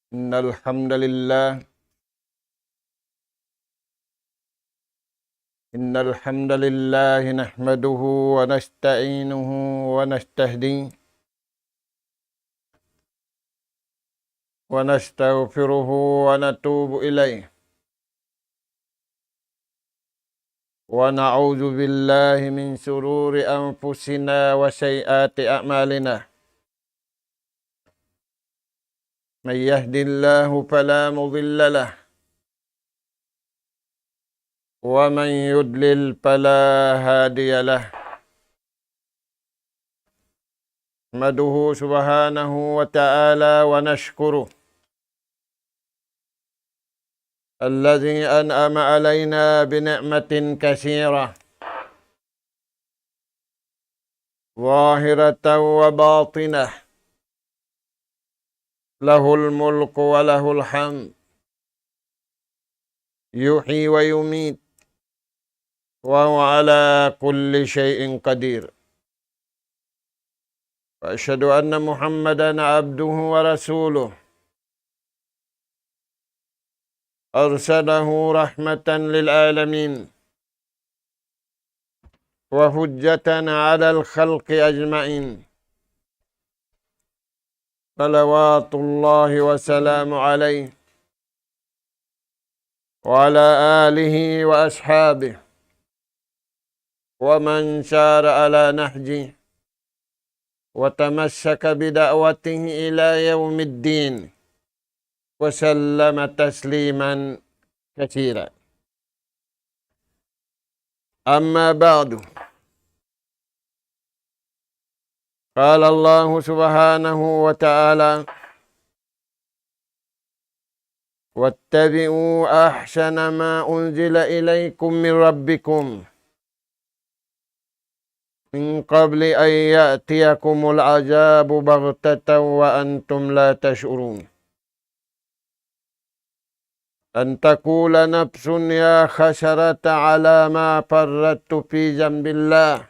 Innal hamdalillah nahmaduhu wa nasta'inuhu wa nastahdi wa nastaghfiruhu wa natubu ilaih wa na'udzu billahi min sururi anfusina wa sayyiati a'malina. May yahdihillahu fala mudilla lahu wa man yudlil fala hadiya lahu. Nahmaduhu subhanahu wa ta'ala wa nashkuruh alladzi an'ama alaina bi ni'matin katsirah zahiratan wa batinah lahul mulku wa lahul hamd yuhyi wa yumit wa huwa ala kulli syai'in qadir. Wa asyhadu anna Muhammadan abduhu wa rasuluh arsalahu rahmatan lil alamin wa hujjatan 'alal khalqi ajma'in. Salawatullahi wa salamu alaihi wa ala alihi wa ashabihi wa man syara ala nahji wa tamassaka bida'watihi ila yaumiddin wa sallama tasliman katsira. Amma ba'du. Qala Allah subhanahu wa ta'ala wattabi'u ahsana ma unzila ilaikum min rabbikum min qabli an ya'tiyakumul azabu baghtatan wa antum la tash'urun. An taqula nafsun ya khasarata ala ma farrattu fi jambillah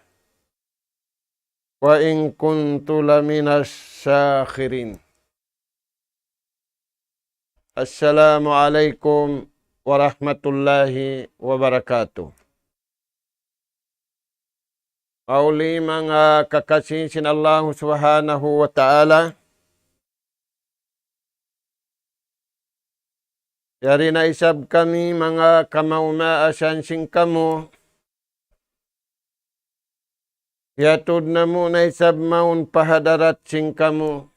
wa in kuntu laminas sakhirin. Assalamualaikum warahmatullahi wabarakatuh. Kauli mga kakasih sin Allah subhanahu wa ta'ala, yari na isab kami mga kamaumaasan sing kamo, yatud na mo na isab maun pahadarat sing kamo,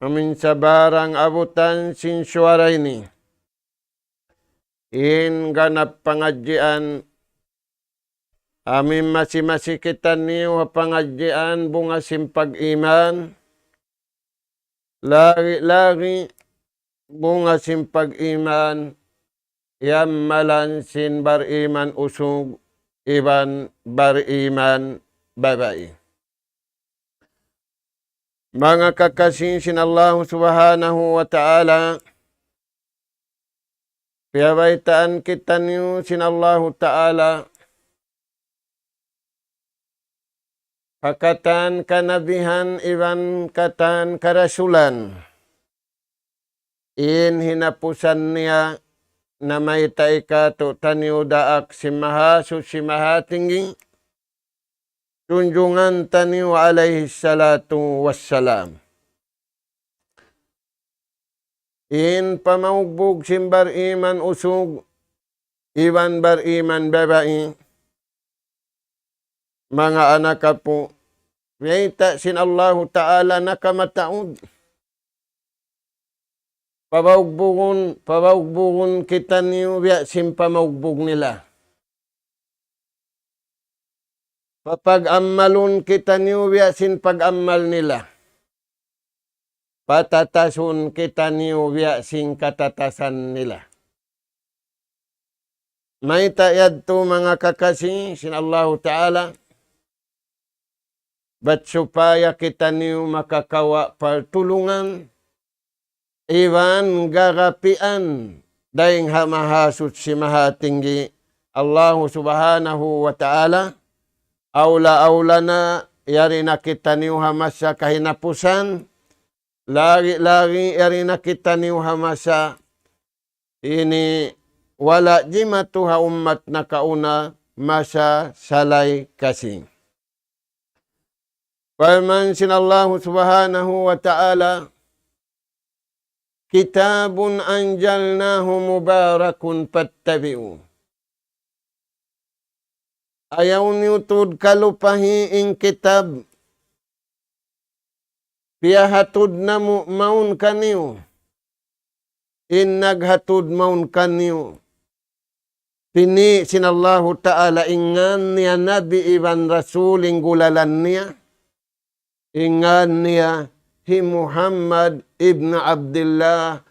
amin sa barang abutan sin suara ini, in ganap pangadjian, amin masih kita niyo pangadjian bunga simpag iman, lagi bunga simpag iman, yammalan sin bariman usug, iban bariman babae. Mga kakasih sin Allah subhanahu wa ta'ala, piyabaitaan kita niyo sin Allah ta'ala, hakatan kanabihan iban katan karasulan. In hinapusan niya na may taika to taniudaak si maha tinggi tunjungan taniu alaihi salatu wassalam. In pamaugbog simbar iman usug iban bar iman babae, mga anak po, yaita sin Allahu ta'ala nakamataud. Pabaugbungon kita niyo biya sin pamaugbog nila. Papag-ammalun kita niyo biya sin pag-ammal nila. Patatasun kita niyo biya sin katatasan nila. May tayad to mga kakasih sin Allahu ta'ala, ba't supaya kita niyo makakawa partulungan, iwan gagapian, dahing hamahasut si mahatinggi Allah subhanahu wa ta'ala, aula na yari na kita niyo hamas sa kahinapusan, lari-lari erina kita ni hamasa ini wala jimatuha ummat nakauna masa salai kasing. Firman sinallahu subhanahu wa ta'ala, kitabun anjalnahu mubarakun fattabi'u. Ayaw niutud kalupahi ing kitab, piyahatud na maun kaniyo, in naghatud maun kaniyo. Pini sinallahu ta'ala ingan niya nabi iban rasuling gulalan niya, ingan niya hi Muhammad ibn Abdullah,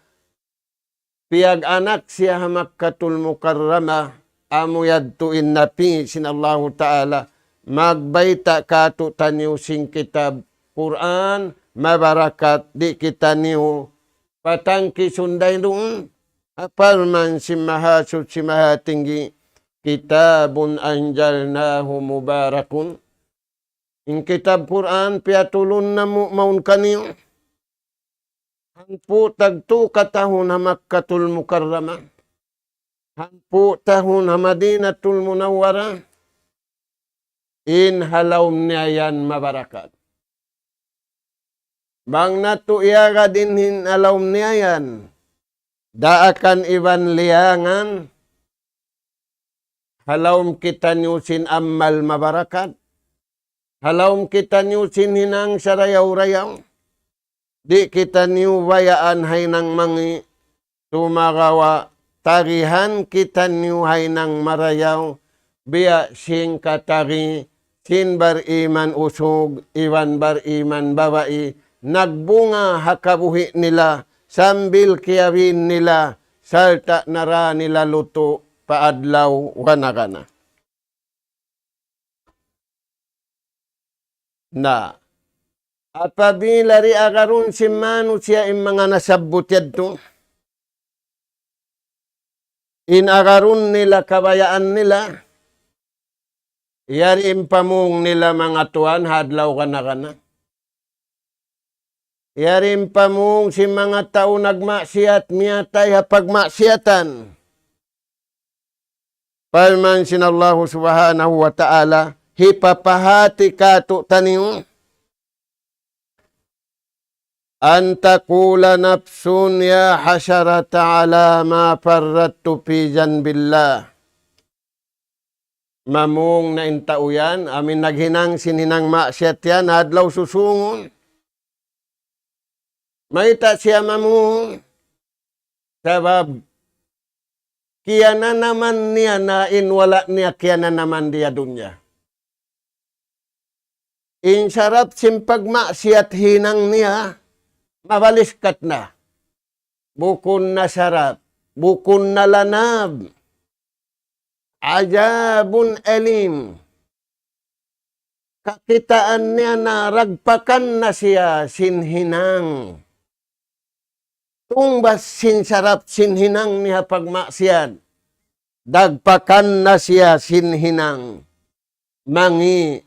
piyag anak siya Makkatul Mukarramah, amu yadtuin napi sinallahu ta'ala, magbaita katu taniw sing kitab Quran, mabarakat di kita niyo, patangki sunday doon, apalman si mahasud si mahatinggi, kitabun anjalnahu mubarakun. Ing kitab Quran, piatulun na maun kaniyo. Hanpu tagtu katahun na Makkatul Mukarramah. Hanpu tahun na Madinatul Munawwara. In halawm niyan mabarakat. Bang natu iyaga din hin halawm niyan. Daakan iban liangan. Halawm kita nyusin amal mabarakat. Halawm kita nyusin hinang sarayaw-rayaw. Di kita niubayaan hay nang mangi tumagawa. Tarihan kita niuhay nang marayaw. Biya sing katari, sin bariman usog, iwan bariman babae. Nagbunga hakabuhi nila, sambil kiyawin nila, salta nara nila luto, paadlaw wanagana. Na apabila ri agarun si manusia im mga nasabot yadto, in agarun nila kabayaan nila, yari impamung nila mga tuan hadlaw kana. Yari impamung si mga tao nagmaksiat miyatay hapag maksiatan. Palman sinallahu subhanahu wa ta'ala, hipapahati katu taniyo. Antakula nafsun ya hasyarata ala ma farrattu fi janbillah. Mamung na intauyan, amin naghinang sininang maksiat yan, hadlaw susungon. Maita siya mamung. Sabab, kiya na naman niya na inwala niya, kiya na naman dia dunya. Insarap simpag maksiat hinang niya, mabaliskat na. Bukun na sarap. Bukun na lanab. Ajabun elim. Kakitaan niya na ragpakan na siya sinhinang. Tungbas sinsarap sinhinang niya pagmaksiat. Dagpakan na siya sinhinang. Mangi.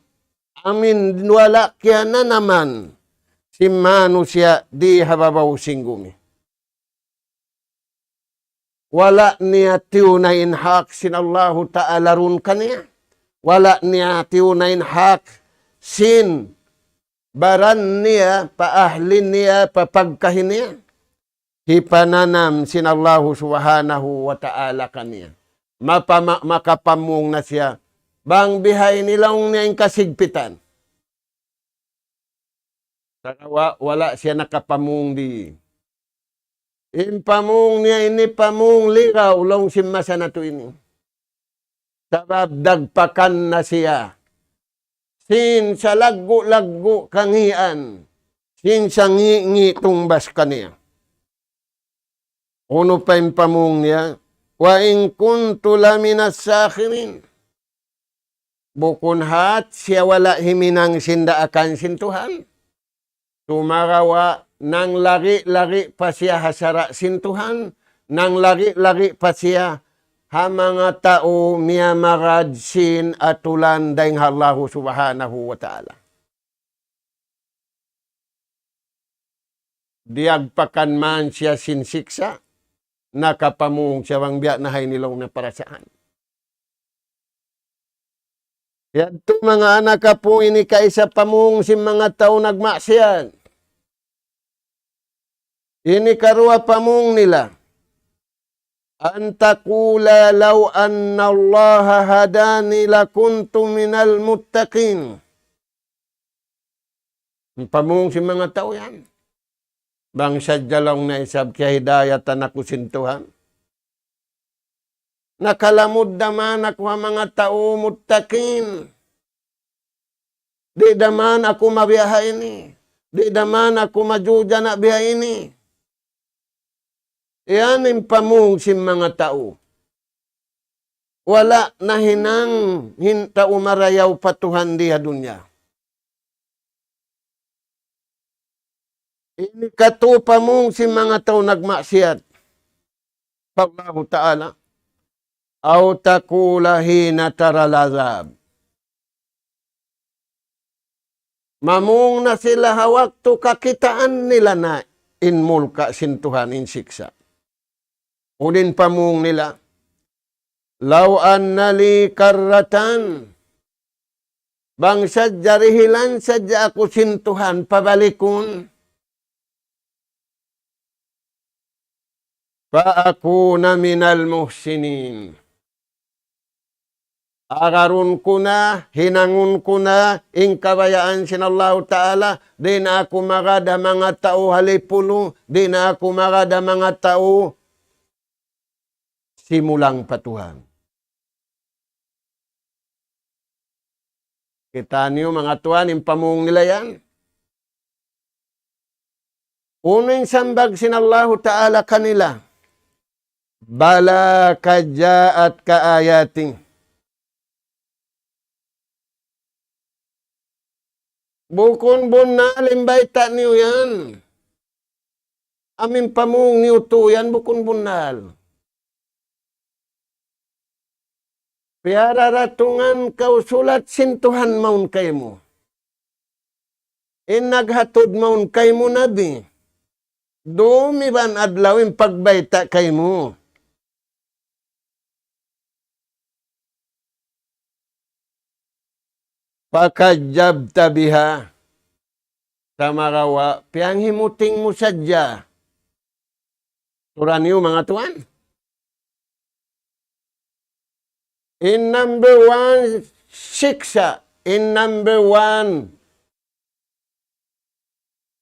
Amin wala kya na naman. Si manusia di hababaw singgumi. Wala niya tiunain hak sinallahu ta'ala run kaniya. Wala niya tiunain hak sin baran niya, paahlin niya, papagkahin niya. Hipananam sinallahu subhanahu wa ta'ala kaniya. Makapamung na siya. Bang bihay nilang niya yung kasigpitan. Wala siya nakapamung di. Impamung niya ini pamung ligaw long simasa na to ini. Sabab dagpakan na siya. Sin sa laggo-laggo kangian. Sin sa ngi tungbas kaniya. Uno pa impamung niya. Wa in kuntu laminas sakhirin. Bukun hat siya wala himinang sinda akan sintuhan. Tumarawa nang lari-lari pa siya hasara sintuhan, nang lari-lari pa siya ha mga tao miya marad sin atulan daing Allah subhanahu wa ta'ala. diagpakan man siya sinsiksa, nakapamung siya wang biya na hay nilaw na parasaan. Yan to mga anak ka po ini kaisa pamung si mga tao nagmaksyan. Ini karua pamung nila. Antakula law anna Allah hadani lakuntu minal muttaqin. Pamung si mga tao yan. Bang sadya lang na isab kaya hidayatan ako sintuhan. Nakalamod naman ako mga tao muttaqin. Di naman ako mabiyaha ini. Di naman ako majuja na biya ini. Yan ang pamung si mga tao. Wala na hinang hinta umarayaw patuhan diya dunya. Ini katu pamung si mga tao nagmaksiyat. Allah Ta'ala. Aw takula hina taralazab. Mamung na sila hawak to kakitaan nila na inmulka sintuhan in siksa. Udin pamung nila. Law anna li karratan. Bang sadya rihilan sadya ako sintuhan pabalikun. Faakuna minal muhsinin. Agarun ko na, hinangun ko na, ingkabayaan sinallahu ta'ala, di na ako magada mga tao halipulo, di na ako magada mga tao simulang patuhan. Kita niyo mga tuan, impamung nila yan. Unang sambag sinallahu ta'ala kanila, bala kajaat kaayating. Bukon bunal, imbayta niyo yan. Amin pamung niyo to yan, bukon bunal. Piara ratungan kau sulat sintuhan maun kay mo. Naghatod maun kay mo nabi. Dumiban adlawin pagbayta kay mo. Pakajab tabiha. Tamarawa, piyang himuting mo sadya. Turan niyo mga tuan. In number one, siksa. In number one,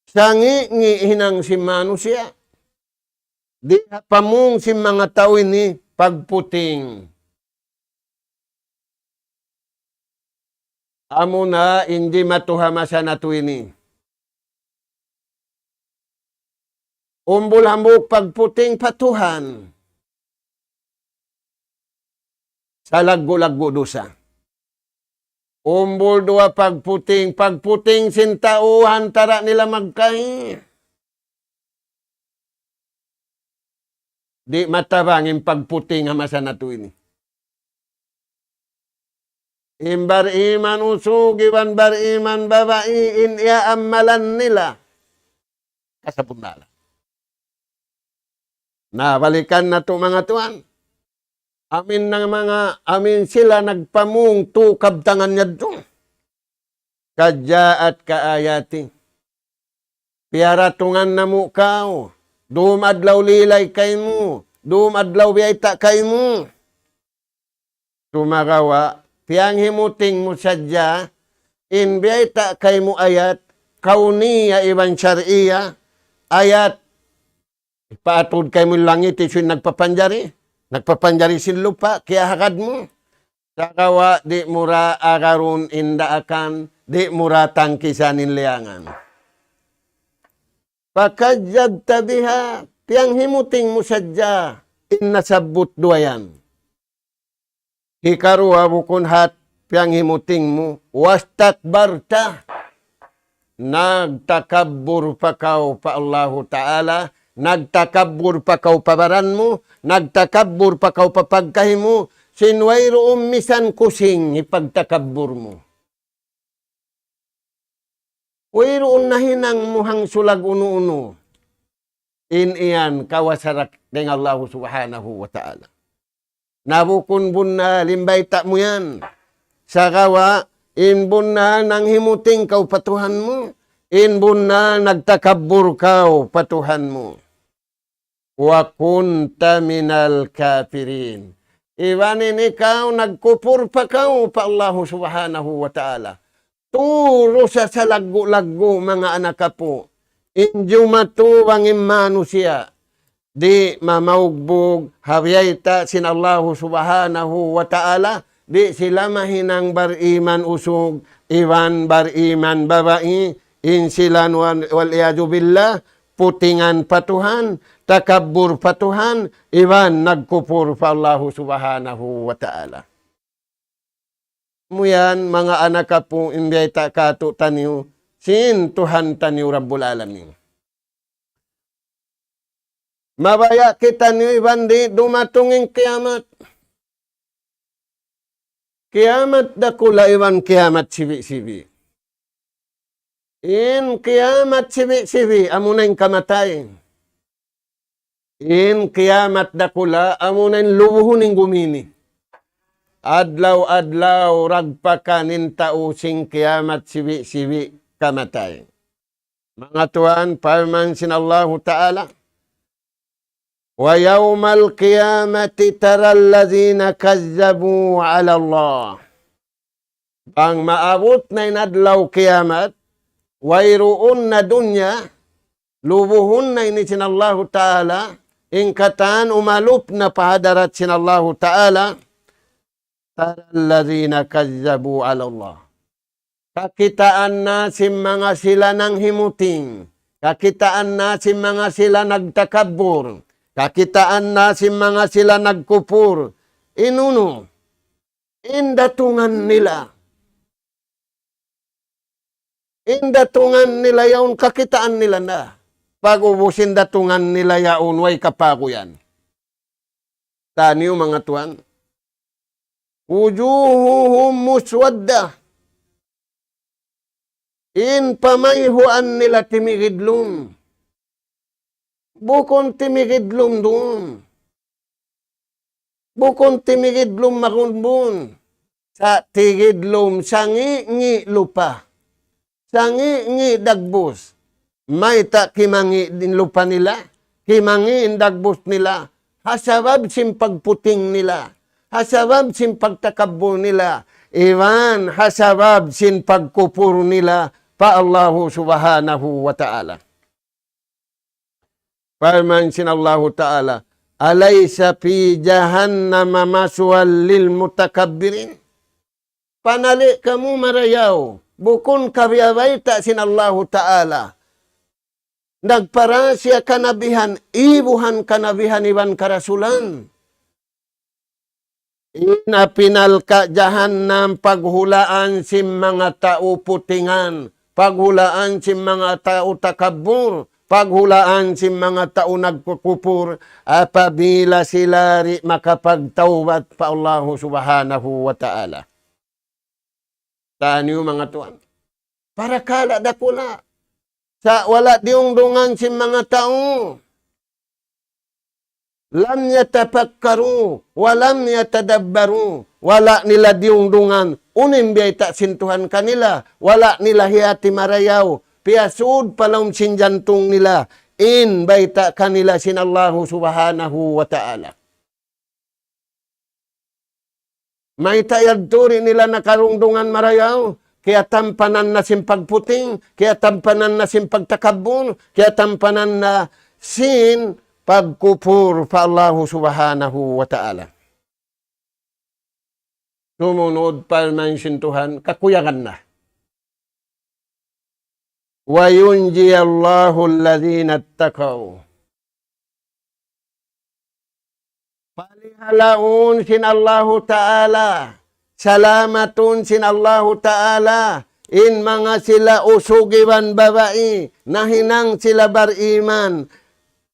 sangi hinang si manusia. Di pamung si mga tao ini pagputing. Amo na hindi matuhamasa na to ini. Umbul hambuk pagputing patuhan. Sa laggo-laggo dosa. Umbul dua pagputing sintao hantara nila magkahi. Di matabangin pagputing hamasa na to ini. Imbar iman usug, iban bar iman babai, in iya amalan nila. Kasabundala. Balikan na to mga tuan. Amin sila nagpamung to kabtangan niya to. Kadya at kaayati. Piaratungan na mo kao. Dumadlaw lilay kay mo. Dumadlaw biyayta kay mo. Tumagawa. Piyang himuting mo sadya, inbiyayta kay mo ayat, kauniya ibang syariya, ayat, paatod kay mo langit, iso'y nagpapanjari sin lupa, kaya hakad mo. Sakawa, di mura agarun indaakan, di mura tangkisanin liangan. Pakajab tabiha, piyang himuting mo sadya, inasabot duayan. Hikaruha bukun hat piyang himuting mo, wastakbarta. Nagtakabbur pa kau pa Allahu Ta'ala, nagtakabbur pa kau pabaran mo, nagtakabbur pa kau papagkahi mo, sinwayro misan kusing ipagtakabbur mo. Wayroon na hinang muhang sulag uno-uno. iyan kawasarak dengan Allah subhanahu wa ta'ala. Nabukun bunna limbay tak mo yan. Sakawa, inbun na nang himuting kau patuhan mo. Inbun na nagtakabur kau patuhan mo. Wa kunta minal kafirin. Iwanin ikaw, nagkupur pa kau pa Allah subhanahu wa ta'ala. Turo sa lagu-lagu mga anak ka po. Injo matuwang manusia. Di mamaugbog habyayta sin Allah subhanahu wa ta'ala. Di sila mahinang bariman usog, iwan bariman babae, insilan waliyadu billah, putingan patuhan, takabur patuhan, iwan nagkupur pa Allah subhanahu wa ta'ala. Muyan mga anak ka po imbiyayta kato taniyo, sin Tuhan taniyo Rabbul Alamin. Mabaya kita niyo ibandi dumatunging kiamat. Kiamat dakula iwan kiamat sibi-sibi. In kiamat sibi-sibi amunain kamatay. In kiamat dakula amunain lubuhuning gumini. Adlaw-adlaw ragpakanin tausing kiamat sibi-sibi kamatay. Mga tuan, parman sinallahu ta'ala. Wa yawmal qiyamati taral ladzina kazzabu 'ala Allah. Ang maabot na inadlaw kiamat, wayruun na dunya, lubuhun na ini sinallahu ta'ala, ingkatan umalup na pahadarat sinallahu ta'ala, taral ladzina kazzabu 'ala Allah. Kakitaan na si mga sila nang himuting, kakitaan na si mga sila nagtakabur, kakitaan na si mga sila nagkupur. Inuno, indatungan nila. Indatungan nila yaon, kakitaan nila na. Pag ubusin datungan nila yaon, way kapago yan. Taniyo mga tuan. Wujuhuhum muswadda. In pamayhuan nila timigidlum. Bukon timigidlum doon. Bukon timigidlum makunbun. Sa tigidlum, sangi-ngi lupa. Sangi-ngi dagbus. May ta kimangi din lupa nila. Kimangi in dagbus nila. Hasabab simpagputing nila. Hasabab simpagtakabur nila. Iwan hasabab simpagkupur nila pa Allah subhanahu wa ta'ala. Firman sinallahu ta'ala, alaysa fi jahannama maswal lil mutakabbirin. Panali kamu marayaw, bukun kabiyabay ta sinallahu ta'ala. Nagparasya kanabihan, ibuhan kanabihan iban karasulan. Inapinal ka jahannam paghulaan si mga tao putingan, paghulaan si mga tao takabur, paghulaan si mga tao nagkukupur, apabila sila makapagtawbat pa Allah subhanahu wa ta'ala. Taniyo mga tuan. Para kala dakula. Sa wala diungdungan si mga tao. Lam yatapakkaru, walam yatadabbaru. Wala nila diungdungan. Unim biyay tak sintuhan kanila. Wala nila hiyati marayaw. Piasud palong sinjantong nila. In baita kanila sinallahu subhanahu wa ta'ala. May tayagturi nila nakarungdungan marayaw. Kaya tampanan na simpagputing. Kaya tampanan na simpagtakabun. Kaya tampanan na sin pagkupur pa Allah subhanahu wa ta'ala. Sumunod pa man sintuhan, kakuyangan na. وَيُنْجِيَ اللَّهُ الَّذِينَ اتَّقَوْا. Palihalaun sin Allah Ta'ala. Salamatun sin Allah Ta'ala. In mga sila usugiban babae. Nahinang sila bariman.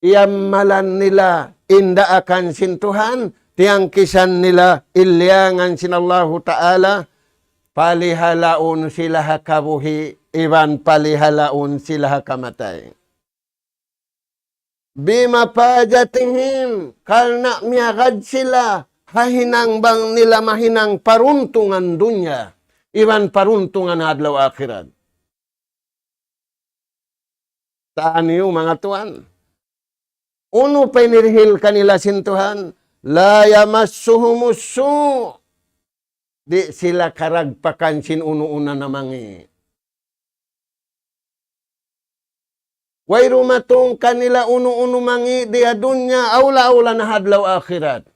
Iyamalan nila. Inda akan sintuhan. Tiang kisan nila. Ilyangan sin Allah Ta'ala. Palihalaun sila hakabuhi. Iban palihalaun sila hakamatay. bimapajatihim, karena miagad sila, hahinang bang nila mahinang paruntungan dunya, iwan paruntungan adlaw akhirat. Taan niyo mga tuan. Uno pa inirhil kanila sintuhan, la yamassuhumusu. Di sila karagpakan sin uno-una namangi. Way rumatong kanila uno-uno mangi di adunya awla-awla na hadlaw akhirat.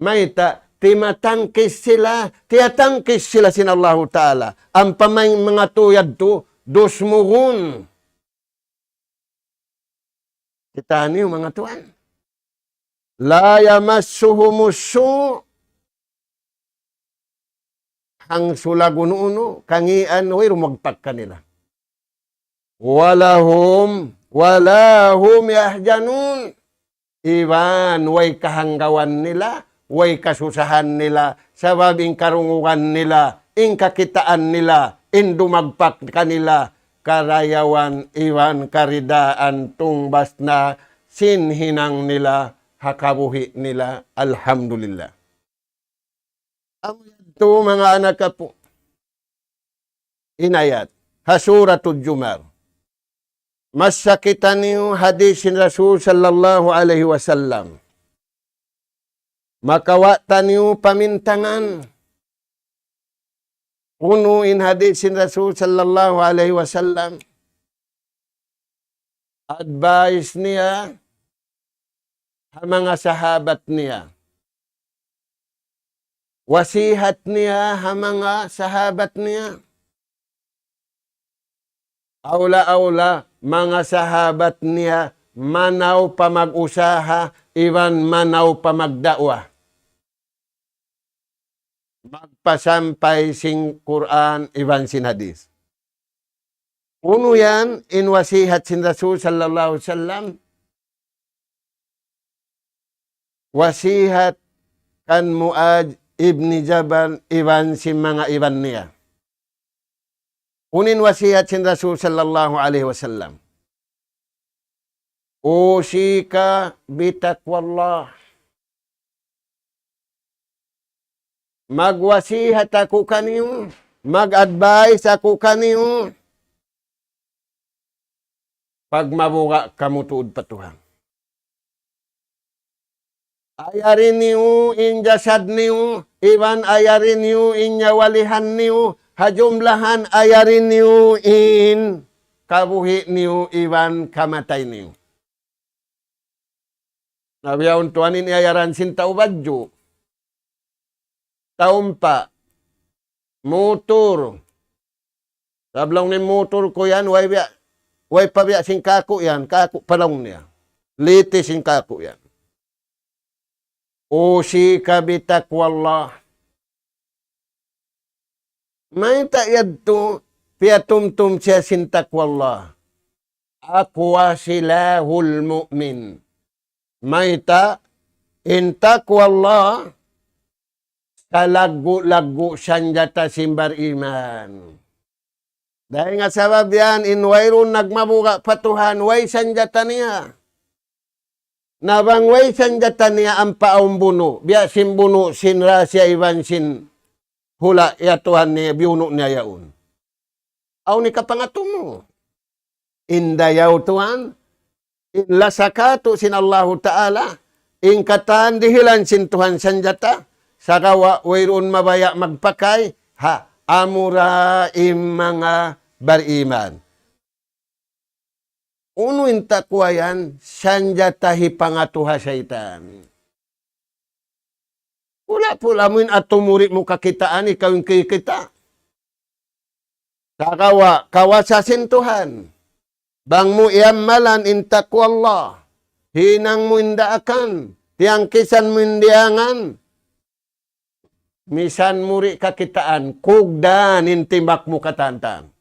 May timatangkis sila, tiatangkis sila sin Allah Ta'ala. Ang pamay mga tuyad to, dusmugun. Kita niyo mga tuan. La yamassuhumusu. Ang sulagununo, kangian, way rumagpak kanila. Walahum yahjanun. Iwan, way kahanggawan nila, way kasusahan nila, sababing karunguan nila, ing kakitaan nila, in dumagpak kanila, karayawan, iwan, karidaan, tungbas na, sinhinang nila, hakabuhi nila, alhamdulillah. Ito mga anak po, inayat, hasuratul Jumar. Masakitan niyo hadisin Rasul sallallahu alaihi wasallam. Makawatan niyo pamintangan. Unuin hadisin Rasul sallallahu alaihi wasallam. Advice niya sa mga sahabat niya. Wasihat niya sa mga sahabat niya. Aula-aula, mga sahabat niya, manaw pa mag-usaha, iwan manaw pa magdakwa. Magpasampay sing Quran, iwan sin hadis. Uno yan, inwasihat sin Rasul sallallahu alaihi wasallam. Wasihat kan Muad ibni Jabal, iwan sin mga iwan niya. Unin wasihat sin Rasul sallallahu alaihi wasallam. Usika bitaqwallah. Magwasihat ako kaniyo, mag-advise ako kaniyo. Pag mabuga kamutuod patuhan. Ayarin niyo injasad niyo, iwan ayarin niyo inyawalihan niyo, hajumlahan ayarin niyo in kabuhi niyo iwan kamatay niyo. Nabiyaon tuanin iayaran sin taubadyo. Taumpa. Motor. Sablong ni motor ko yan, way pabiya sin kako yan, kako palong niya. Liti sin kako yan. Usika bitaqwallah. May tayad to, piyatumtum siya sin taqwallah. Aqwa silahul mu'min. May in taqwallah, kalagu-lagu sanjata simbar iman. Dahil nga sabab yan, in wayrun nagmabuga patuhan, way sanjata niya. Nabang way sanjata niya ang paumbuno. Biya simbuno sin rasya iwan sin hula yatuhan niya, biuno niya yaun. Aw ni kapangatumo. Indayaw tuhan, in lasakato sin Allahu Ta'ala, in katan dihilan sin Tuhan sanjata, sakawa wayroon mabaya magpakay, amura mga bariman. Uno in takwayan, sanjata hipangatuha syaitan. Pula-pula mo in atumurik mo kakitaan, ikaw yung kikita. Sakawa, kawasasin Tuhan. Bang mo iamalan in takwallah. Hinang mo indaakan. Tiangkisan mo indiangan. Misan muri kakitaan. Kugdan intimbak mo katantan.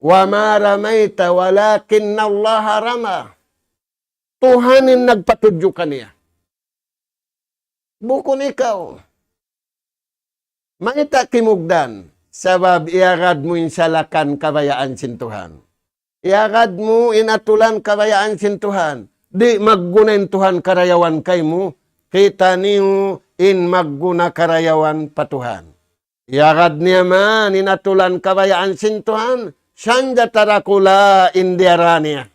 Wa ma ramaita walakin Allah rama. Tuhanin nagpatudyo kaniya. Bukon ikaw. Maita kimugdan. Sabab iarad mo insalakan kabayaan sin Tuhan. Iagad mo inatulan karayaan sin Tuhan. Di maggunain Tuhan karayawan kay mo. Kita niyo in magguna karayawan pa Tuhan. Iagad niya man inatulan karayaan sin Tuhan. Sanja tarakula indiarania.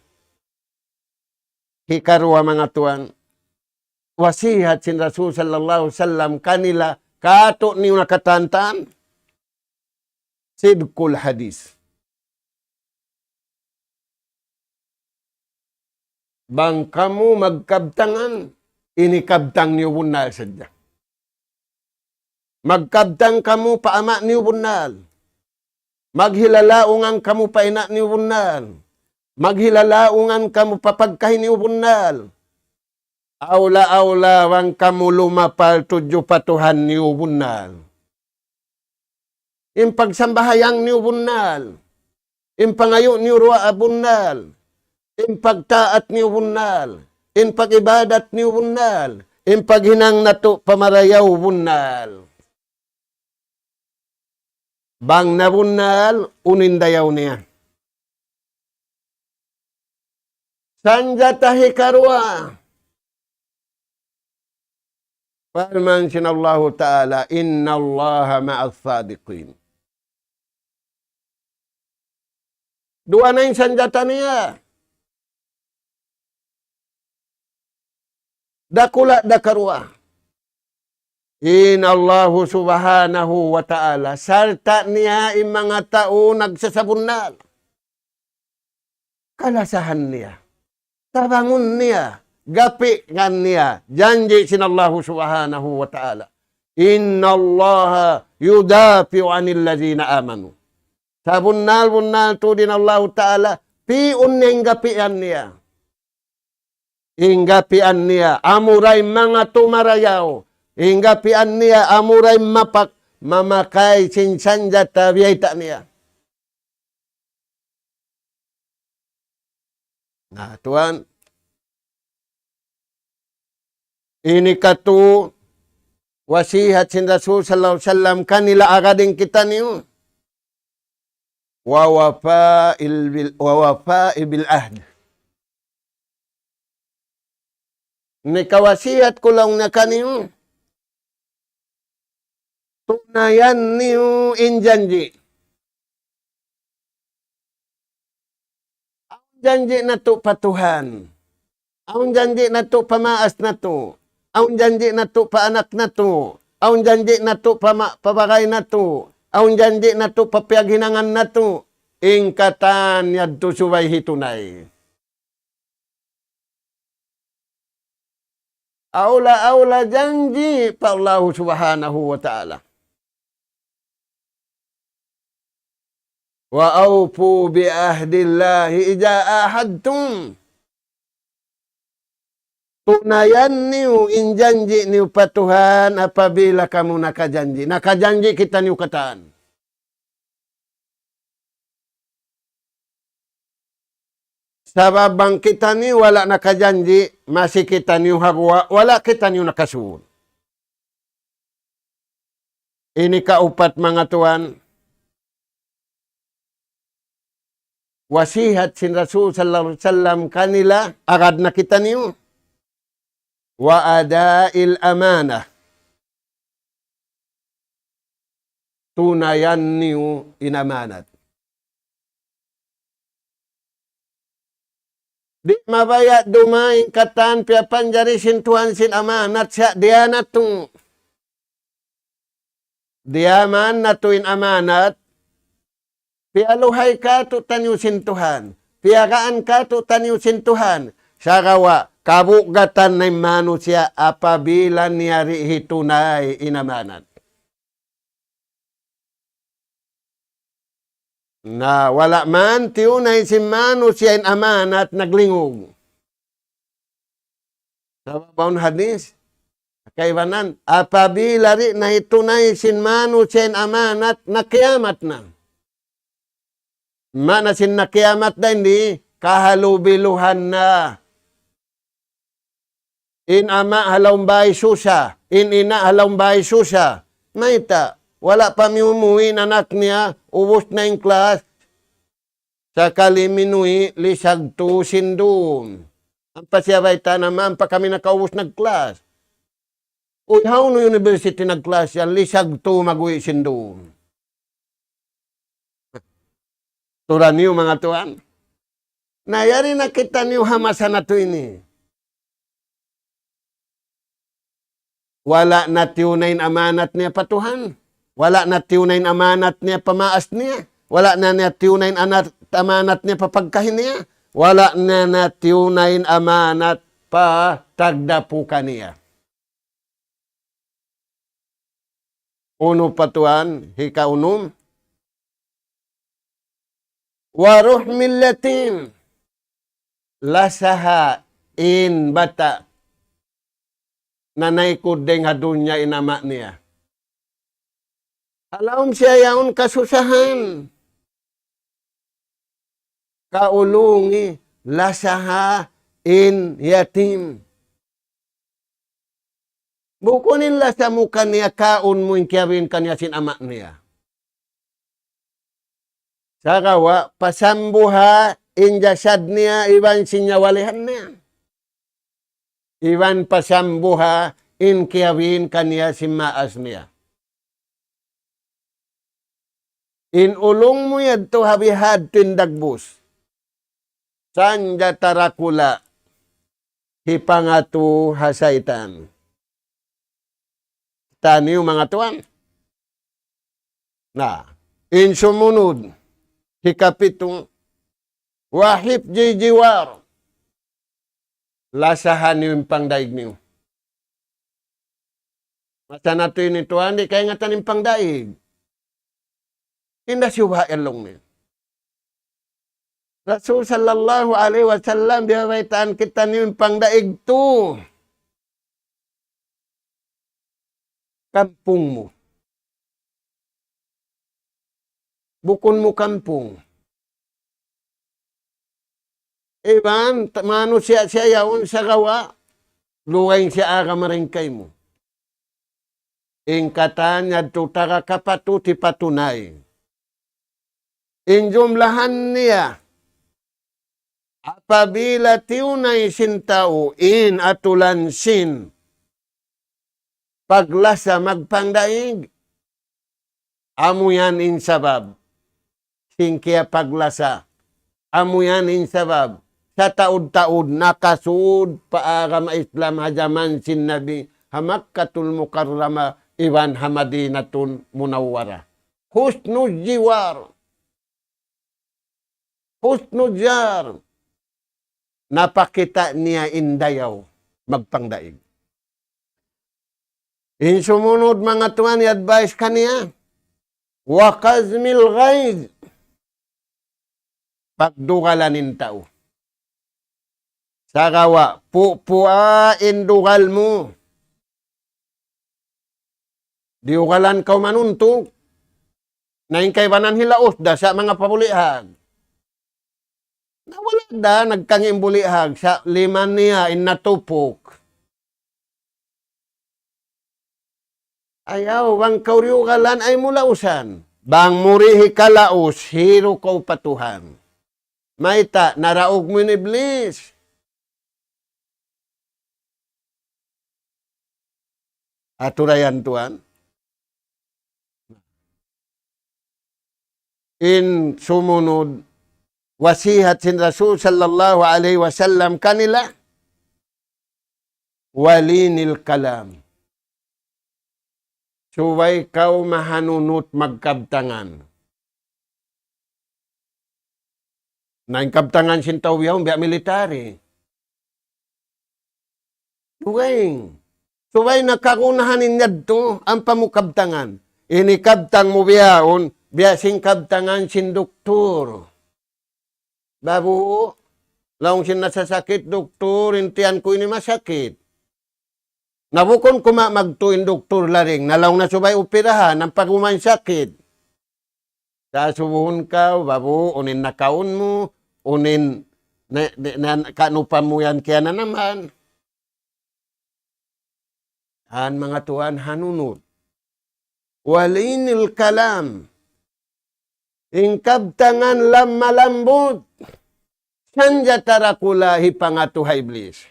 Hikarwa mga Tuhan. Wasihat sin Rasul sallallahu alaihi wasallam kanila kato niyo nakatantan. Sidkul hadis. Bang kamu magkabtangan, inikabtang niyo bunal sadya. Magkabtang kamu paama niyo bunal. Maghilalaungan kamu paina niyo bunal. Maghilalaungan kamu papagkahin niyo bunal. Aula-aula wang kamu lumapal tujuh patuhan niyo bunal. Impagsambahayang niyo bunal. Impangayo niyo ruwa bunal. Impagtaat niyo bunal. Impagibadat niyo bunal. Impaghinang nato pamarayaw bunal. Bang na bunal, unindayaw niya. Sanjatahi karwa. Firman sinallahu ta'ala, Inna Allaha ma'as sadiqin. Dua na yung sanjata niya. Dakula dakarwa. Inallahu subhanahu wa ta'ala. Sarta niya yung mga tao nagsasabunal. Kalasahan niya. Tabangon niya. Gapi kan niya. Janji sinallahu subhanahu wa ta'ala. Innallaha yudafi'u anil lazina amanu. Sa bunal-bunal to din Allah ta'ala. Piun niya yung gapian niya. Inggapian niya, amuray mga tumarayaw. Inggapian niya, amuray mamakay sinsanjata biyayta niya. Nah, Tuhan. Ini katu wasihat sin Rasul sallallahu alaihi wasallam kanila agading kita niyo. Wa wafa'i bil ahd. Nikawasihat ko lang na kaniyo. Tunayan niyo injanji. Ang janji na to patuhan. Ang janji na to pamaas na to. Ang janji na to paanak na to. Ang janji na to pabagay na to. Ang janji na to papiaghinangan na to. Ingkatan yadto subay hitunay. Aula janji pa Allah subhanahu wa ta'ala. Wa awfu bi ahdillahi ija ahadtum. Tunayan niyo injanji niyo patuhan apabila kamu nakajanji. Nakajanji kita niyo kataan. Sababang kita ni wala nakajanji, masih kita ni hagwa, wala kita ni nakasuon. Ini kaupat mga tuan. Wasihat sin Rasul sallallahu alaihi wasallam kanila agad na kita niyo. Wa adail amanah. Tunayan niyo inamanat. Di mabaya dumaing katan pia panjari sin Tuhan sin amanat siya dia natung. Dia man natuin amanat. Pia luhay ka tu tanyo sin Tuhan. Pia kaan ka tu tanyo sin Tuhan. Sarawa kabugatan na manusia apabila niyari hitunay inamanat. Na wala man tiunay si manusia in amanat naglingog. Sa baon hadis, kaibanan, apabila ri na itunay sin manusia in amanat, nakiamat na. Mana sin nakiamat na hindi, kahalubiluhan na. In ama halaumbay susa, in ina halaumbay susa. Maita, wala pa miumuin anak niya, ubos na yung class. Sa kaliminui, lisag to sindum. Ang pasyabay ta naman pa kami nakaubos nag-class. Uy, how no university nag-class yan, lisag to mag-uwi sindum. Turan niyo mga tuan. Nayari na kita niyo hamasa na to ini. Wala na tiunayin amanat niya patuhan. Wala na tiunayin amanat niya pamaas niya. Wala na niya tiunayin amanat niya papagkahin niya. Wala na tiunayin amanat pa tagdapukan niya. Uno patuhan, hikaunum. Waruh millatin. Lasaha in bata. Nanay ko deng hadunya inama niya. Alawm siya yaon kasusahan. Kaulungi lasaha in yatim. Bukunin lasa mo kaniya kaun mo yung kiyawin kaniya sin ama niya. Sakawa pasambuha in jasad niya iwan sinyawalihan niya. Iwan pasambuha in kiyawin kaniya si maas niya. In ulong mo yadto habihad tindagbus. Sanja tarakula hipangatu hasaitan. Taniyo mga tuan. Na, in sumunod, hikapitong wahip jijiwar. Lasahan niyo yung pangdaig niyo. Masa na ito yun ito, hindi kaya nga tanim pangdaig. Hindi siya elong niyo. Rasul sallallahu alaihi wasallam biawaitan kita niyo yung pangdaig to. Kampung mo. Bukon mo kampung. Iban, mano siya yaon sa gawa, luwain siya aga maringkay mo. Ingkatan niya tutara kapatu ti patunay. Injumlahan niya, apabila tiunay sintao in atulan sin, paglasa magpangdaig, amuyan in sabab, singkya paglasa, amuyan in sabab, sa taud-taud nakasud paagam Islam hajaman sin Nabi Hamakkatul Mukarrama iwan hamadinatun munawwara. Husnul jiwar. Husnul jar. Napakita niya indayaw magpangdaig. In sumunod mga tuwan, i-advise kaniya. Wa kazmil ghaiz. Pagdugalanin tao. Sagawa, pupuain dugal mo. Diugalan ka manuntok. Naing kaybanan hilaos da sa mga pabulihag. Nawala da, nagkanging bulihag sa liman niya inatupok. Ayaw, bang kauriugalan ay mulausan. Bang murihi kalaos, hiro kau patuhan. Maita, naraog mo ni Iblis. Aturayan tuan. In sumunod, wasihat sin Rasul sallallahu alaihi wasallam kanila, walinil kalam. Suway kau mahanunot magkabtangan. Naing kabtangan sin tawyaw, biya military. Suway nakakunahanin yadto ang pamukabtangan. Inikabtang mo biyaon, biya sing kabtangan sin doktor. Babu, laong sin nasasakit doktor, intiyan ko ini masakit. Nabukon kuma magtuin doktor laring, nalaw na subay operahan, ang paguman sakit. Sasubuhon ka, babu, unin nakaon mo, unin kanupan mo yan kaya na naman. An mga tuan hanunod. Walinil kalam. Ingkabtangan lam malambut. Sanjatara kula hipangatuha iblis.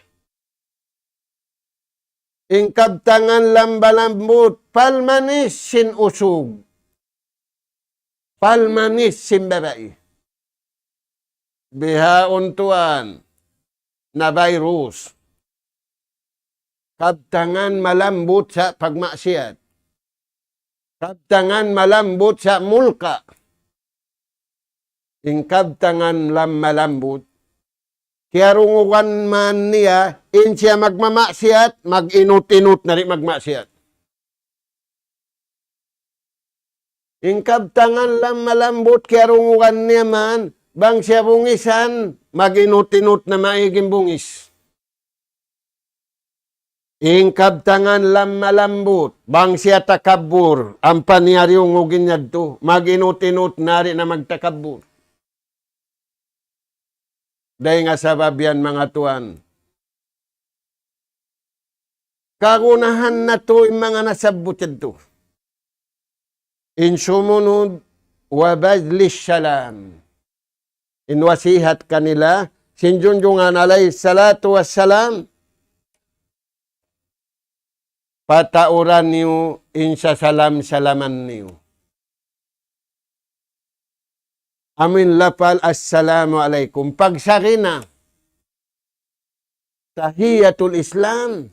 Ingkabtangan lam malambut. Palmanis sin usog. Palmanis sin babae. Bihaon tuan na virus. Kabtangan malambot sa pagmaksiyat. Kabtangan malambot sa mulka. Ingkabtangan lam malambot. Kaya rungukan man niya, in siya magmamaksiyat, mag-inut-inut na rin magmaksiyat. Ingkabtangan lam malambot, kaya rungukan niya man, bang siya bungisan, mag-inut-inut na maiging bungis. Ingkabtangan lam malambot, bang siya takabur, ang paniyari yung ugin niya to, mag-inut-inut na rin na magtakabur. Dahil nga sabab yan mga tuan. Kagunahan na to yung mga nasabot to. In sumunod, wabadlis salam. Inwasihat kanila, sinjunjungan alayhi salatu wassalam, patauran niyo, insya salam-salaman niyo. Amin lapal, assalamu alaikum. Pagsari na, tahiyatul Islam.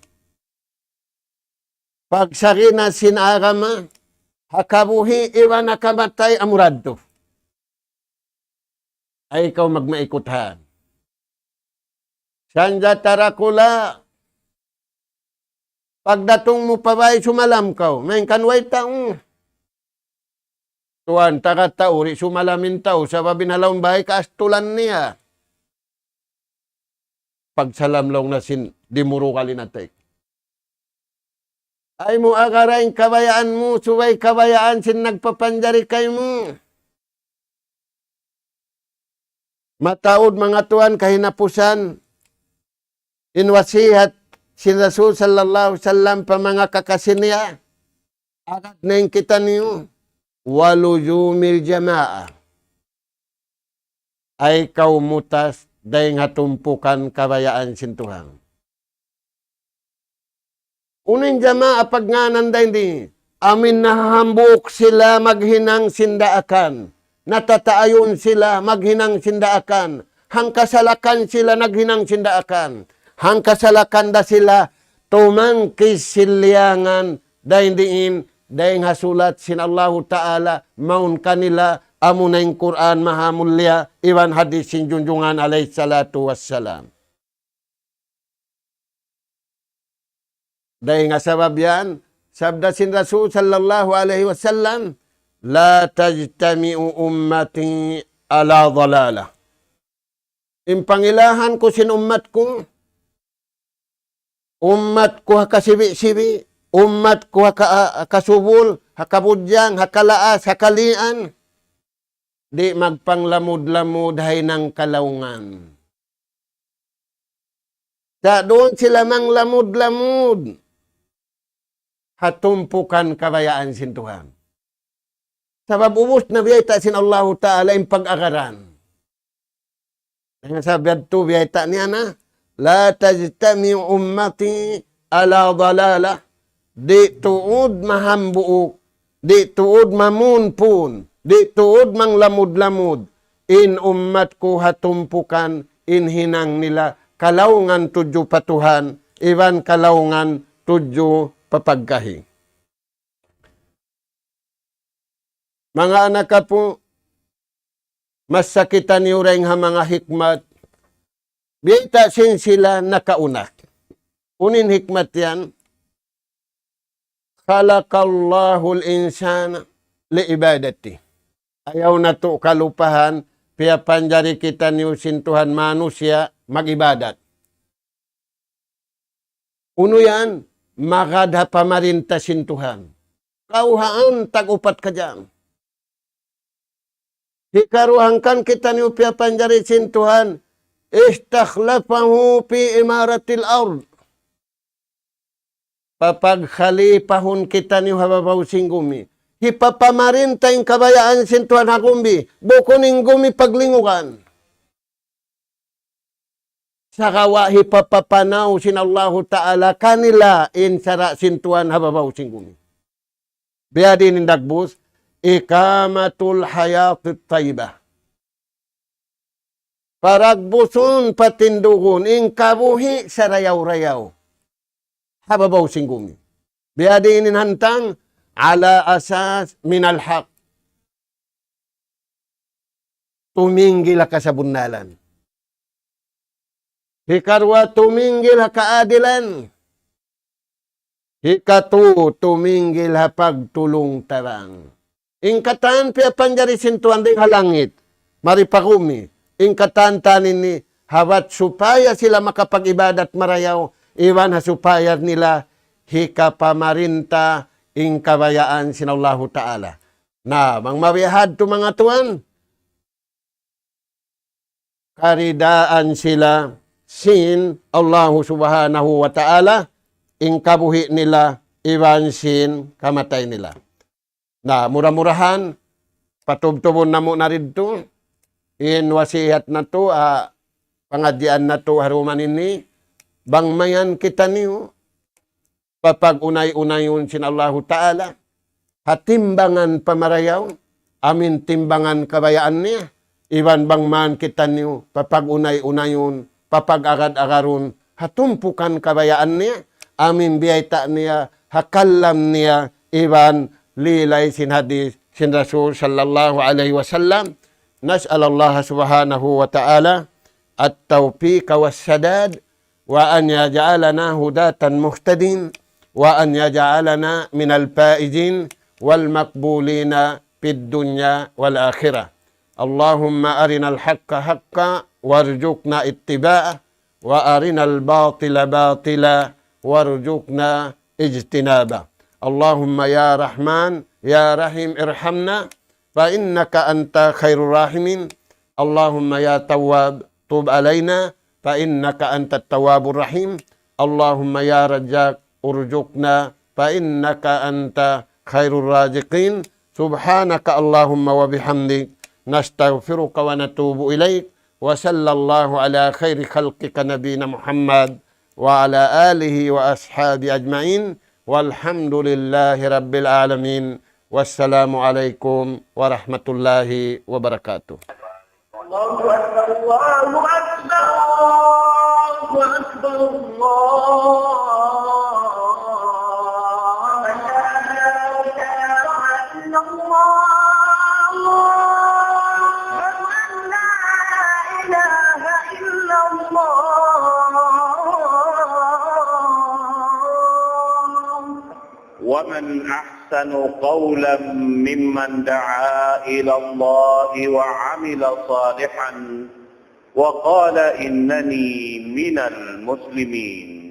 Pagsari na sinarama, hakabuhi iwan nakamatay amuradto. Ay ikaw magmaikuthan. Sanja tarakula, pagdatong mo pabay sumalam kaw, may kanway taong. Tuan, taga-tauri, sumalamin tao, sa babinalawang bahay, kaastulan niya. Pagsalam lang na dimuro kalinatek. Ay mo agarain kabayaan mo, suway kabayaan sin nagpapanjari kay mo. Mataod mga tuan, kahinapusan, inwasihat sin Rasul sallallahu alaihi wasallam pa mga kakasin niya. Agad na yung kita niyo. Walujumil jamaa ay kaumutas dahil hatumpukan kabayaan sintuhang. Uning jamaa pag nga nanday di, amin nahambuk sila maghinang sindaakan, natataayon sila maghinang sindaakan, hangkasalakan sila naghinang sindaakan, hangkasalakan da sila tumangkis silyangan dahil diin dahil hasulat sin Allahu Ta'ala maun kanila amunay Quran mahamulya iwan hadis sin junjungan alaihi salatu wassalam. Dahil nga sabab yan, sabda sin Rasul sallallahu alaihi wasallam, la tajtami'u ummati ala dhalala. Impangilahan ko sin ummat ko hakasibi-sibi, ummat ko hakasubol, hakabudyang, hakalaas, hakalian. Di magpanglamud-lamud hay ng kalaungan. Sa doon sila mang lamud-lamud. Hatumpukan kabayaan sintuhan. Sabab ubos na biyayta sin Allah Ta'ala yung pag-agaran. Sabi ito biyayta niya na, la tajtami ummati ala dalalah. Di tuod mahambuok, di tuod mamunpun, di tuod mang lamud-lamud, in ummat ko hatumpukan, in hinang nila, kalaungan tudyo patuhan, iwan kalaungan tudyo papagkahi. Mga anak ka po, mas sakitan niyo rin ha mga hikmat, biyita sin sila nakaunak. Unin hikmat yan, khalaqallahul insana liibadati. Ayaw na to kalupahan, piya panjari kita niyo sintuhan manusia magibadat. Uno yan, makadha pamarinta sintuhan. Kauhaan tagupat ka dyan. Hikaruhangkan kita niyo piya panjari sintuhan, istakhlafahu fi imaratil ard. Papag khalipahon kita ni hababaw singgumi. hipapamarin tayong kabayaan sintuan hakumbi, bukuning gumi paglingukan. Sakawa hipapapanaw sinallahu ta'ala kanila insara sintuan hababaw singgumi. Biya din indagbus, ikamatul hayatit taibah. Paragbuson patindugon, ingkabuhi sa rayaw-rayaw. Hababaw singgumi. Biya din inhantang, ala asas minal haq. Tuminggil ka sa bunnalan. Hikarwa tuminggil ha kaadilan. Hikatu tuminggil ha pagtulong tarang. Ingkatan piya panjari sintuan ding halangit. Maripakumi. Ingkatan tanin ni hawat supaya sila makapag-ibadat marayaw. Iwan ha supaya nila hikapamarinta ing kabayaan sinallahu ta'ala. Na, mang mabihad to mga tuan. Karidaan sila sin Allah subhanahu wa ta'ala ing kabuhi nila iwan sin kamatay nila. Na murah-murahan patubtubon na mo na ridto in wasihat na to pangadyan na to haruman ini bangmayan kita niyo papag unay-unayon sin Allah ta'ala hatimbangan pamarayaw amin timbangan kabayaan niya iwan bangman kita niyo papag unay-unayon papag agad-agaron, hatumpukan kabayaan niya, amin biyayta niya, hakalam niya, iwan lilay sin hadis, sin Rasul sallallahu alaihi wasallam, nas'alallah subhanahu wa ta'ala, at-tawfiq wa sadad, wa an yaj'alana hudatan muhtadin, wa an yaj'alana minal faizin, wal makbulina fid dunya wal akhirah. Allahumma arinal haqqa haqqa, warjukna ittiba'ah wa arinal batila batila warjukna ijtinabah. Allahumma ya Rahman ya Rahim irhamna fa innaka anta khairur rahimin. Allahumma ya Tawwab tub alaina fa innaka antat tawwabur rahim. Allahumma ya Razzaq urjukna fa innaka anta khairur raziqin. Subhanaka Allahumma wa bihamdik nastaghfiruka wa natubu ilaik. وصلى الله على خير خلقك نبينا محمد وعلى آله وأصحابه أجمعين والحمد لله رب العالمين والسلام عليكم ورحمة الله وبركاته. الله أكبر الله أكبر الله أكبر الله لا إله إلا الله ومن أحسن قولا ممن دعا إلى الله وعمل صالحا وقال إنني من المسلمين.